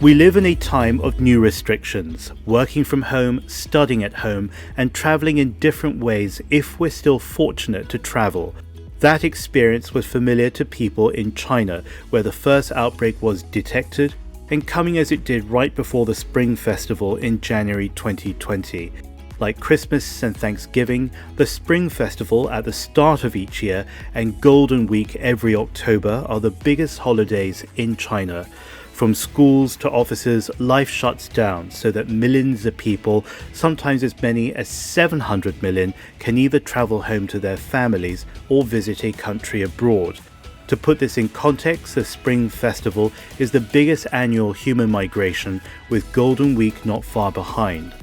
We live in a time of new restrictions, working from home, studying at home, and travelling in different ways if we're still fortunate to travel. That experience was familiar to people in China, where the first outbreak was detected, and coming as it did right before the Spring Festival in January 2020. Like Christmas and Thanksgiving, the Spring Festival at the start of each year and Golden Week every October are the biggest holidays in China. From schools to offices, life shuts down so that millions of people, sometimes as many as 700 million, can either travel home to their families or visit a country abroad. To put this in context, the Spring Festival is the biggest annual human migration, with Golden Week not far behind.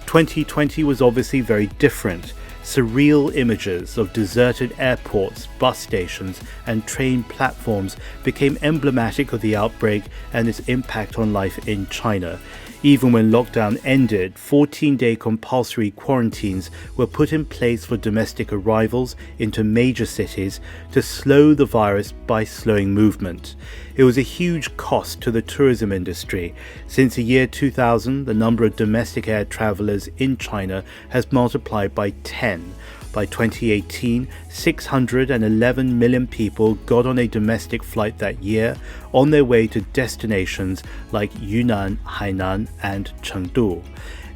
2020 was obviously very different. Surreal images of deserted airports, bus stations, and train platforms became emblematic of the outbreak and its impact on life in China. Even when lockdown ended, 14-day compulsory quarantines were put in place for domestic arrivals into major cities to slow the virus by slowing movement. It was a huge cost to the tourism industry. Since the year 2000, the number of domestic air travelers in China has multiplied by 10. By 2018, 611 million people got on a domestic flight that year on their way to destinations like Yunnan, Hainan, and Chengdu.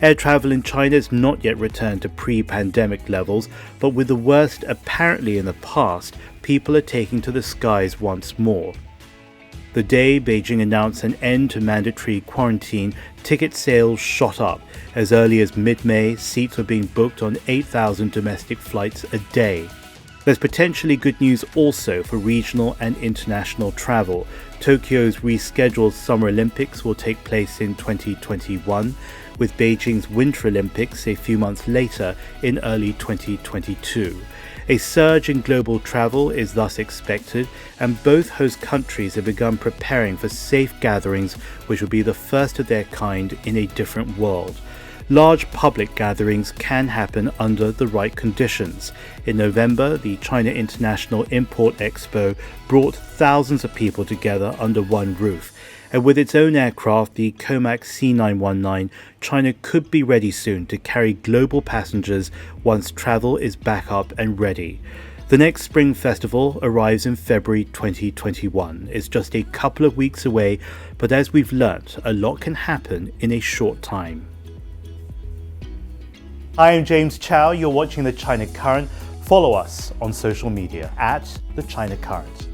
Air travel in China has not yet returned to pre-pandemic levels, but with the worst apparently in the past, people are taking to the skies once more. The day Beijing announced an end to mandatory quarantine, ticket sales shot up. As early as mid-May, seats were being booked on 8,000 domestic flights a day. There's potentially good news also for regional and international travel. Tokyo's rescheduled Summer Olympics will take place in 2021, with Beijing's Winter Olympics a few months later in early 2022. A surge in global travel is thus expected, and both host countries have begun preparing for safe gatherings which will be the first of their kind in a different world. Large public gatherings can happen under the right conditions. In November, the China International Import Expo brought thousands of people together under one roof. And with its own aircraft, the Comac C919, China could be ready soon to carry global passengers once travel is back up and ready. The next Spring Festival arrives in February 2021. It's just a couple of weeks away, but as we've learnt, a lot can happen in a short time. Hi, I'm James Chau. You're watching The China Current. Follow us on social media @The China Current.